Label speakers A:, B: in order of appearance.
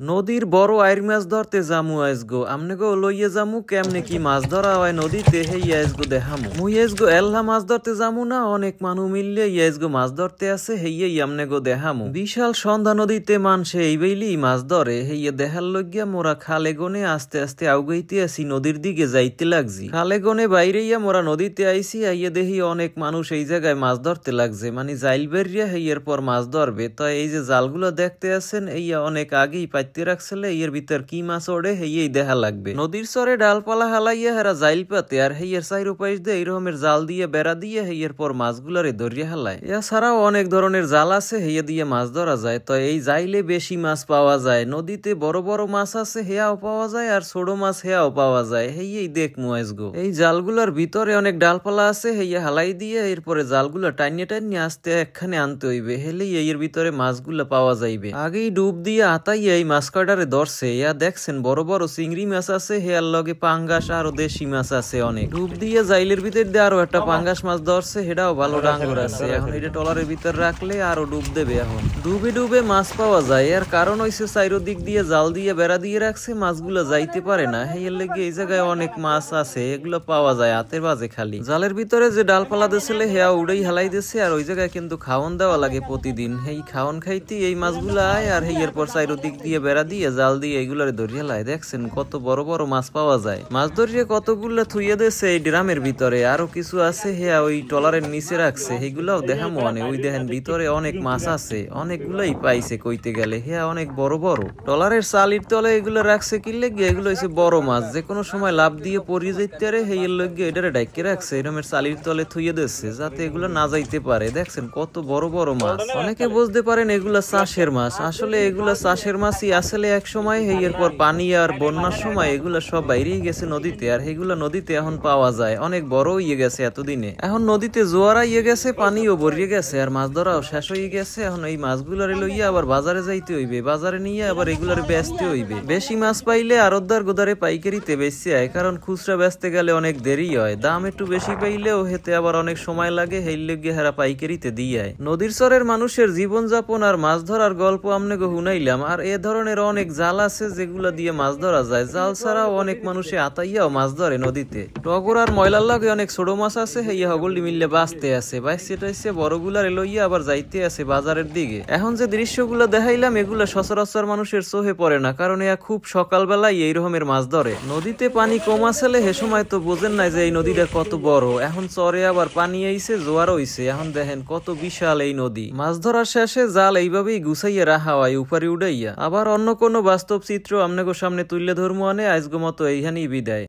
A: নদীর বড় আইর মাছ ধরতে জামু আইসগো আমনেগো লইয়ে জামু কেমনে কি মাছ ধরা হয় নদীতে হেই আইসগো দেখামু মুই আইসগো এল্লা মাছ ধরতে জামু না অনেক মানু মিললে আইসগো মাছ ধরতে আছে হেইয়ে আমনেগো দেখামু বিশাল সন্ধ্যা নদীতে মানসে এইবেলি মাছ ধরে হেইয়ে দেখার লইয়া মোরা খালে গনে আস্তে আস্তে আউগাইতে আসি নদীর দিকে যাইতে লাগছি খালে গনে বাইরেইয়া মোরা নদীতে আইসি আইয়ে দেখি অনেক মানুষ এই জায়গায় মাছ ধরতে লাগছে মানে জাইল বেরিয়া হেইয়ের পর মাছ ধরবে তো এই যে জালগুলো দেখতে আছেন এইয়া অনেক আগেই রাখছিলে এর ভিতর কি মাছ ওড়ে হেই দেখা লাগবে নদীর চরে ডালপালা হালাইয়া হেরা জাইল পাতে আর হেইয়ের চাইর উপাইশ দিয়ে এইরকমের জাল দিয়ে বেড়া দিয়ে হেইয়ের পর মাছগুলারে ধরিয়া হালায় এছাড়াও অনেক ধরনের জাল আছে হেইয়া দিয়ে মাছ ধরা যায় তো এই জাইলে বেশি মাছ পাওয়া যায় নদীতে বড় বড় মাছ আছে হেয়াও পাওয়া যায় আর ছোট মাছ হেয়াও পাওয়া যায় হেই দেখ মুয়াইসগো এই জালগুলার ভিতরে অনেক ডালপালা আছে হেইয়া হালাই দিয়ে এরপরে জালগুলা টাইনিয়ে টাইনিয়ে আসতে একখানে আনতে হইবে হেলেই এর ভিতরে মাছগুলা পাওয়া যাইবে আগেই ডুব দিয়ে আতাইয়া এই মাছ কয়টারে ধরছে ইয়া দেখছেন বড় বড় চিংড়ি মাছ আছে হেয়ার লগে পাঙ্গাস আরো দেশি মাছ আছে অনেক ডুব দিয়ে জাইলের ভিতর দিয়ে আরো একটা পাঙ্গাস মাছ ধরছে সেটাও ভালো ডাঙ্গর আছে এখন এটা টলারের ভিতর রাখলে আরো ডুব দেবে এখন ডুবে ডুবে মাছ পাওয়া যায় এর কারণ হইছে চাইরো দিক দিয়ে জাল দিয়ে বেড়া দিয়ে রাখছে মাছগুলো যাইতে পারে না হেয়ার লেগে এই জায়গায় অনেক মাছ আছে এগুলো পাওয়া যায় হাতের বাজে খালি জালের ভিতরে যে ডালপালা দিয়েছিল হেয়া উড়েই হালাই দিচ্ছে আর ওই জায়গায় কিন্তু খাওয়ান দেওয়া লাগে প্রতিদিন এই খাওয়ান খাইতে এই মাছগুলো আয় আর হেয়ার পর চাইরো দিক দিয়ে বেড়া দিয়ে জাল দিয়ে এইগুলারে ধরিয়া লাই দেখছেন কত বড় বড় মাছ পাওয়া যায় মাছ ধরিয়ে কতগুলো থুইয়া দিয়েছে এই ড্রামের ভিতরে আরো কিছু আছে হেয়া ওই টলারের নিচে রাখছে এইগুলাও দেখা মনে ওই দেখেন ভিতরে অনেক মাছ আছে অনেকগুলাই পাইছে কইতে গেলে হেয়া অনেক বড় বড় টলারের চালির তলে এগুলো রাখছে কি লেগে এগুলো হচ্ছে বড় মাছ যে কোনো সময় লাভ দিয়ে পড়িয়ে যাইতে পারে হেয়ের লগে এটারে ডাইকে রাখছে এরমের চালির তলে থুইয়ে দিচ্ছে যাতে এগুলো না যাইতে পারে দেখছেন কত বড় বড় মাছ অনেকে বুঝতে পারেন এগুলা চাষের মাছ আসলে এগুলা চাষের মাছই আসলে এক সময় হেইয়ের পর পানি আর বন্যার সময় এগুলা সব বাইরেই গেছে নদীতে আর এগুলা নদীতে এখন পাওয়া যায় অনেক বড় হয়ে গেছে এতদিনে এখন নদীতে জোয়ার আইয়ে গেছে পানিও ভরিয়ে গেছে আর মাছ ধরাও শেষ হয়ে গেছে এখন এই মাছগুলারে লইয়া আবার বাজারে যাইতে হইবে বাজারে নিয়ে আবার এগুলারে বেচতে হইবে বেশি মাছ পাইলে আরতদার গোদারে পাইকারিতে বেচতে হয় কারণ খুচরা বেচতে গেলে অনেক দেরি হয় দাম একটু বেশি পাইলেও হেতে আবার অনেক সময় লাগে হেই লেগে হেরা পাইকারিতে দিয়ে নদীর চরের মানুষের জীবনযাপন আর মাছ ধরার গল্প আমনেগো হুনাইলাম আর এ ধরনের অনেক জাল আছে যেগুলা দিয়ে মাছ ধরা যায় জাল ছাড়াও অনেক মানুষে আতাইয়াও মাছ ধরে নদীতে টগর আর ময়লার লগে অনেক ছোট মাছ আছে হেইয়া হগলি মিললে বাঁচতে আছে বাইসে বড়গুলারে লইয়া আবার যাইতে আছে বাজারের দিকে এখন যে দৃশ্যগুলো দেখাইলাম এগুলা সচরাচর মানুষের চোখে পড়ে না কারণ এয়া খুব সকালবেলায় এই রকমের মাছ ধরে নদীতে পানি কম আসলে হে সময় তো বোঝেন না যে এই নদীটা কত বড় এখন চরে আবার পানি আইছে জোয়ার হইছে এখন দেখেন কত বিশাল এই নদী মাছ ধরার শেষে জাল এইভাবেই গুছাইয়া রাখা হয় উপরে উড়াইয়া আবার অন্য কোনো বাস্তব চিত্র আমনেগো সামনে তুললে ধর্ম আনে আজগো মতো এইখানেই বিদায়।